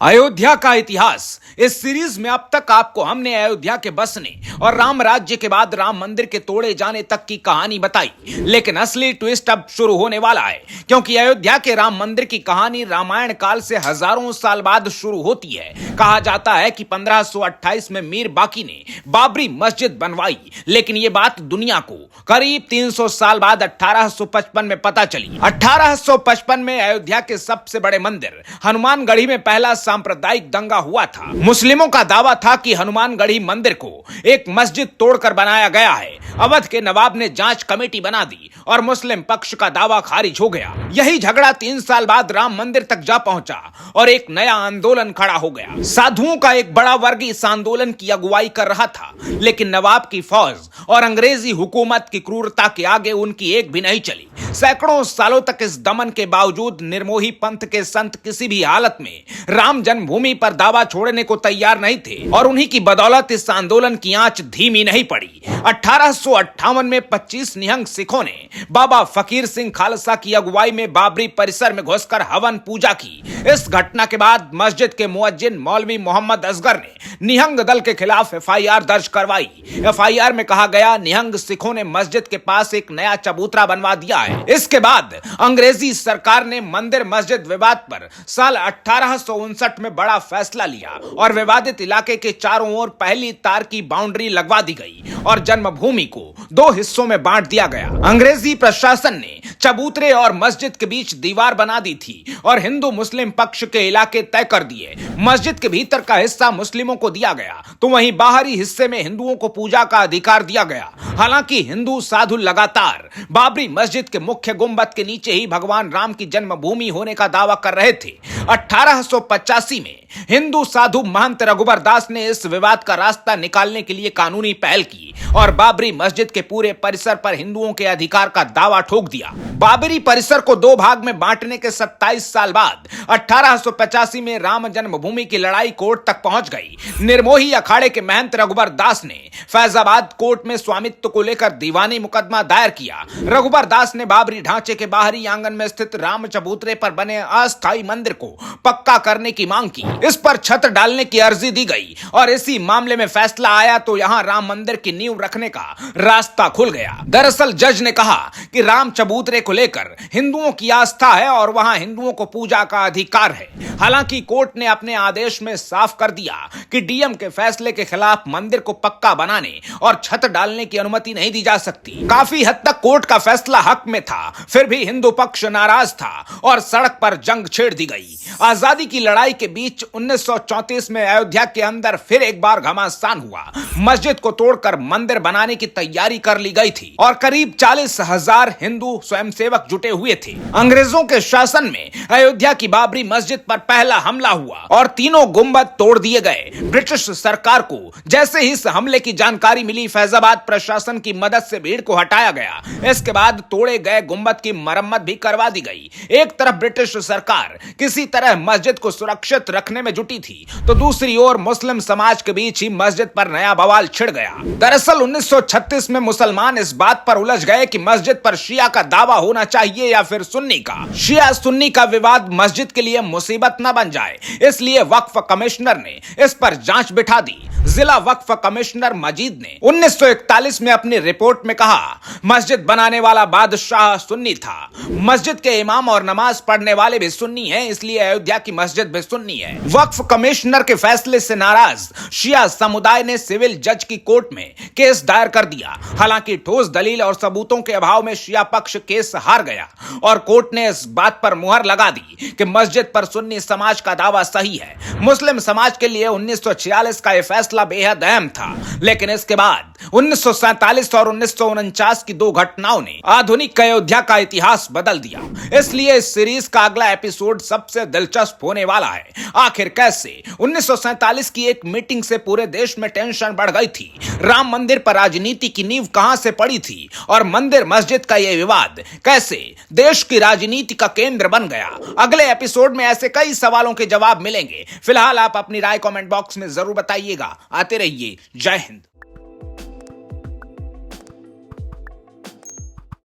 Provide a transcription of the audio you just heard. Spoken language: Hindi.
अयोध्या का इतिहास। इस सीरीज में अब तक आपको हमने अयोध्या के बसने और राम राज्य के बाद राम मंदिर के तोड़े जाने तक की कहानी बताई, लेकिन असली ट्विस्ट अब शुरू होने वाला है, क्योंकि अयोध्या के राम मंदिर की कहानी रामायण काल से हजारों साल बाद शुरू होती है। कहा जाता है कि 1528 में मीर बाकी ने बाबरी मस्जिद बनवाई, लेकिन ये बात दुनिया को करीब 300 साल बाद 1855 में पता चली। 1855 में अयोध्या के सबसे बड़े मंदिर हनुमानगढ़ी में पहला सांप्रदायिक दंगा हुआ था। मुस्लिमों का दावा था कि हनुमानगढ़ी मंदिर को एक मस्जिद तोड़कर बनाया गया है। अवध के नवाब ने जांच कमेटी बना दी और मुस्लिम पक्ष का दावा खारिज हो गया। यही झगड़ा 3 साल बाद राम मंदिर तक जा पहुंचा और एक नया आंदोलन खड़ा हो गया। साधुओं का एक बड़ा वर्ग इस आंदोलन की अगुवाई कर रहा था, लेकिन नवाब की फौज और अंग्रेजी हुकूमत की क्रूरता के आगे उनकी एक भी नहीं चली। सैकड़ों सालों तक इस दमन के बावजूद निर्मोही पंथ के संत किसी भी हालत में राम जन्मभूमि पर दावा छोड़ने को तैयार नहीं थे और उन्हीं की बदौलत इस आंदोलन की आंच धीमी नहीं पड़ी। 1858 में 25 निहंग सिखों ने बाबा फकीर सिंह खालसा की अगुवाई में बाबरी परिसर में घुसकर हवन पूजा की। इस घटना के बाद मस्जिद के मुअज्जिन मौलवी मोहम्मद असगर ने निहंग दल के खिलाफ एफआईआर दर्ज करवाई। एफआईआर में कहा गया, निहंग सिखों ने मस्जिद के पास एक नया चबूतरा बनवा दिया है। इसके बाद अंग्रेजी सरकार ने मंदिर मस्जिद विवाद पर साल 1859 में बड़ा फैसला लिया और विवादित इलाके के चारों ओर पहली तार की बाउंड्री लगवा दी गई और जन्मभूमि को 2 हिस्सों में बांट दिया गया। अंग्रेजी प्रशासन ने चबूतरे और मस्जिद के बीच दीवार बना दी थी और हिंदू मुस्लिम पक्ष के इलाके तय कर दिए। मस्जिद के भीतर का हिस्सा मुस्लिमों को दिया गया, तो वहीं बाहरी हिस्से में हिंदुओं को पूजा का अधिकार दिया गया। हालांकि हिंदू साधु लगातार बाबरी मस्जिद के मुख्य गुंबद के नीचे ही भगवान राम की जन्मभूमि होने का दावा कर रहे थे। 1885 में हिंदू साधु महंत रघुबर दास ने इस विवाद का रास्ता निकालने के लिए कानूनी पहल की और बाबरी मस्जिद के पूरे परिसर पर हिंदुओं के अधिकार का दावा ठोक दिया। बाबरी परिसर को 2 भाग में बांटने के 27 साल बाद 1885 में राम जन्मभूमि की लड़ाई कोर्ट तक पहुंच गई। निर्मोही अखाड़े के महंत रघुबर दास ने फैजाबाद कोर्ट में स्वामित्व को लेकर दीवानी मुकदमा दायर किया। रघुबर दास ने बाबरी ढांचे के बाहरी आंगन में स्थित राम चबूतरे पर बने अस्थायी मंदिर को पक्का करने की मांग की। इस पर छत डालने की अर्जी दी गई और इसी मामले में फैसला आया तो यहां राम मंदिर की नींव रखने का रास्ता खुल गया। दरअसल जज ने कहा कि राम चबूतरे को लेकर हिंदुओं की आस्था है और वहां हिंदुओं को पूजा का अधिकार है। हालांकि कोर्ट ने अपने आदेश में साफ कर दिया कि डीएम के फैसले के खिलाफ मंदिर को पक्का बनाने और छत डालने की अनुमति नहीं दी जा सकती। काफी हद तक कोर्ट का फैसला हक में था, फिर भी हिंदू पक्ष नाराज था और सड़क पर जंग छेड़ दी गई। आजादी की लड़ाई के बीच 1934 में अयोध्या के अंदर फिर एक बार घमासान हुआ। मस्जिद को तोड़कर मंदिर बनाने की तैयारी कर ली गई थी और करीब 40,000 हिंदू स्वयंसेवक जुटे हुए थे। अंग्रेजों के शासन में अयोध्या की बाबरी मस्जिद पर पहला हमला हुआ और तीनों गुंबद तोड़ दिए गए। ब्रिटिश सरकार को जैसे ही इस हमले की जानकारी मिली, फैजाबाद प्रशासन की मदद से भीड़ को हटाया गया। इसके बाद तोड़े गए गुंबद की मरम्मत भी करवा दी गई। एक तरफ ब्रिटिश सरकार किसी तरह मस्जिद को सुरक्षित रखने में जुटी थी, तो दूसरी ओर मुस्लिम समाज के बीच ही मस्जिद पर नया बवाल छिड़ गया। दरअसल 1936 में मुसलमान इस बात पर उलझ गए कि मस्जिद पर शिया का दावा होना चाहिए या फिर सुन्नी का। शिया सुन्नी का विवाद मस्जिद के लिए मुसीबत न बन जाए, इसलिए वक्फ कमिश्नर ने इस पर जांच बिठा दी। जिला वक्फ कमिश्नर मजीद ने 1941 में अपनी रिपोर्ट में कहा, मस्जिद बनाने वाला बादशाह सुन्नी था, मस्जिद के इमाम और नमाज पढ़ने वाले भी सुन्नी हैं, इसलिए अयोध्या की मस्जिद भी सुन्नी है। वक्फ कमिश्नर के फैसले से नाराज शिया समुदाय ने सिविल जज की कोर्ट में केस दायर कर दिया। हालांकि ठोस दलील और सबूतों के अभाव में शिया पक्ष केस हार गया और कोर्ट ने इस बात पर मुहर लगा दी कि मस्जिद पर सुन्नी समाज का दावा सही है। मुस्लिम समाज के लिए 1946 का यह फैसला बेहद अहम था, लेकिन इसके बाद 1947 और 1949 की 2 घटनाओं ने आधुनिक अयोध्या का इतिहास बदल दिया। इसलिए इस सीरीज का अगला एपिसोड सबसे दिलचस्प होने वाला है। आखिर कैसे 1947 की एक मीटिंग से पूरे देश में टेंशन बढ़ गई थी, राम मंदिर पर राजनीति की नींव कहां से पड़ी थी और मंदिर मस्जिद का यह विवाद कैसे देश की राजनीति का केंद्र बन गया। अगले एपिसोड में ऐसे कई सवालों के जवाब मिलेंगे। फिलहाल आप अपनी राय कमेंट बॉक्स में जरूर बताइएगा। आते रहिए। जय हिंद।